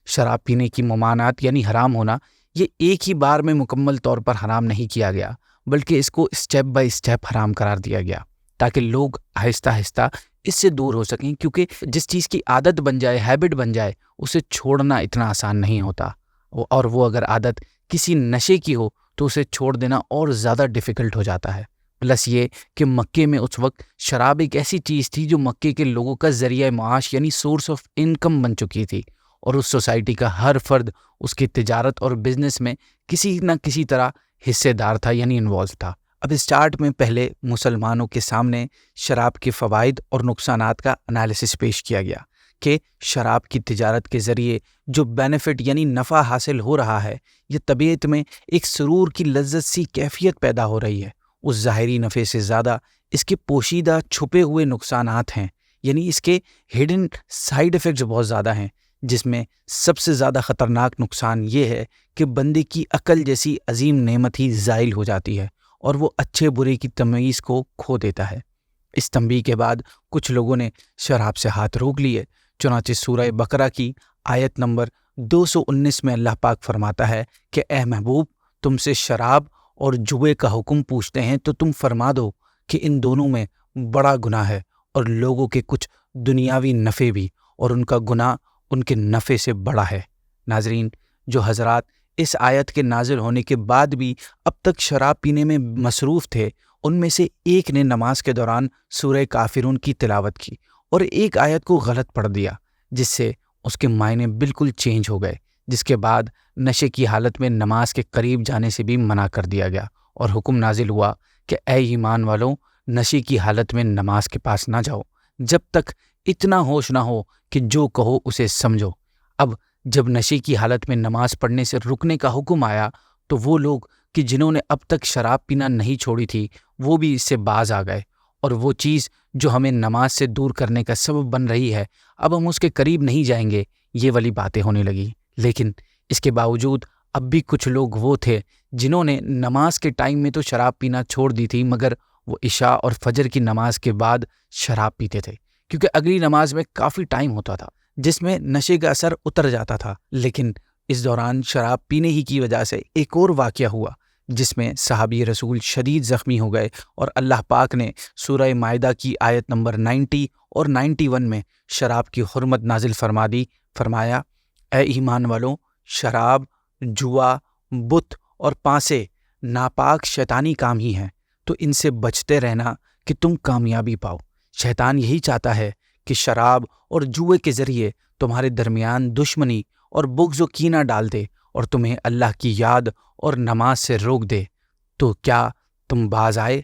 شراب پینے کی ممانعت یعنی حرام ہونا، یہ ایک ہی بار میں مکمل طور پر حرام نہیں کیا گیا، بلکہ اس کو اسٹیپ بائی اسٹیپ حرام قرار دیا گیا تاکہ لوگ آہستہ آہستہ اس سے دور ہو سکیں، کیونکہ جس چیز کی عادت بن جائے، ہیبٹ بن جائے، اسے چھوڑنا اتنا آسان نہیں ہوتا، اور وہ اگر عادت کسی نشے کی ہو تو اسے چھوڑ دینا اور زیادہ ڈیفیکلٹ ہو جاتا ہے۔ پلس یہ کہ مکے میں اس وقت شراب ایک ایسی چیز تھی جو مکے کے لوگوں کا ذریعہ معاش یعنی سورس آف انکم بن چکی تھی، اور اس سوسائٹی کا ہر فرد اس کی تجارت اور بزنس میں کسی نہ کسی طرح حصے دار تھا یعنی انوالو تھا۔ اب اسٹارٹ میں پہلے مسلمانوں کے سامنے شراب کے فوائد اور نقصانات کا انالیسس پیش کیا گیا کہ شراب کی تجارت کے ذریعے جو بینیفٹ یعنی نفع حاصل ہو رہا ہے، یہ طبیعت میں ایک سرور کی لذت سی کیفیت پیدا ہو رہی ہے۔ اس ظاہری نفع سے زیادہ اس کے پوشیدہ چھپے ہوئے نقصانات ہیں، یعنی اس کے ہڈن سائیڈ ایفیکٹس بہت زیادہ ہیں، جس میں سب سے زیادہ خطرناک نقصان یہ ہے کہ بندے کی عقل جیسی عظیم نعمت ہی زائل ہو جاتی ہے اور وہ اچھے برے کی تمیز کو کھو دیتا ہے۔ اس تنبیہ کے بعد کچھ لوگوں نے شراب سے ہاتھ روک لیے، چنانچہ سورہ بقرہ کی آیت نمبر 219 میں اللہ پاک فرماتا ہے کہ اے محبوب، تم سے شراب اور جوئے کا حکم پوچھتے ہیں تو تم فرما دو کہ ان دونوں میں بڑا گناہ ہے، اور لوگوں کے کچھ دنیاوی نفع بھی، اور ان کا گناہ ان کے نفع سے بڑا ہے۔ ناظرین، جو حضرات اس آیت کے نازل ہونے کے بعد بھی اب تک شراب پینے میں مصروف تھے، ان میں سے ایک نے نماز کے دوران سورہ کافرون کی تلاوت کی اور ایک آیت کو غلط پڑھ دیا، جس سے اس کے معنی بالکل چینج ہو گئے، جس کے بعد نشے کی حالت میں نماز کے قریب جانے سے بھی منع کر دیا گیا، اور حکم نازل ہوا کہ اے ایمان والوں، نشے کی حالت میں نماز کے پاس نہ جاؤ جب تک اتنا ہوش نہ ہو کہ جو کہو اسے سمجھو۔ اب جب نشے کی حالت میں نماز پڑھنے سے رکنے کا حکم آیا تو وہ لوگ کہ جنہوں نے اب تک شراب پینا نہیں چھوڑی تھی، وہ بھی اس سے باز آ گئے، اور وہ چیز جو ہمیں نماز سے دور کرنے کا سبب بن رہی ہے، اب ہم اس کے قریب نہیں جائیں گے، یہ والی باتیں ہونے لگی۔ لیکن اس کے باوجود اب بھی کچھ لوگ وہ تھے جنہوں نے نماز کے ٹائم میں تو شراب پینا چھوڑ دی تھی، مگر وہ عشاء اور فجر کی نماز کے بعد شراب پیتے تھے، کیونکہ اگلی نماز میں کافی ٹائم ہوتا تھا جس میں نشے کا اثر اتر جاتا تھا۔ لیکن اس دوران شراب پینے ہی کی وجہ سے ایک اور واقعہ ہوا جس میں صحابی رسول شدید زخمی ہو گئے، اور اللہ پاک نے سورہ مائدہ کی آیت نمبر 90 اور 91 میں شراب کی حرمت نازل فرما دی۔ فرمایا، اے ایمان والوں، شراب، جوا، بت اور پانسے ناپاک شیطانی کام ہی ہیں، تو ان سے بچتے رہنا کہ تم کامیابی پاؤ۔ شیطان یہی چاہتا ہے کہ شراب اور جوئے کے ذریعے تمہارے درمیان دشمنی اور بغض و کینہ ڈال دے اور تمہیں اللہ کی یاد اور نماز سے روک دے۔ تو کیا تم باز آئے؟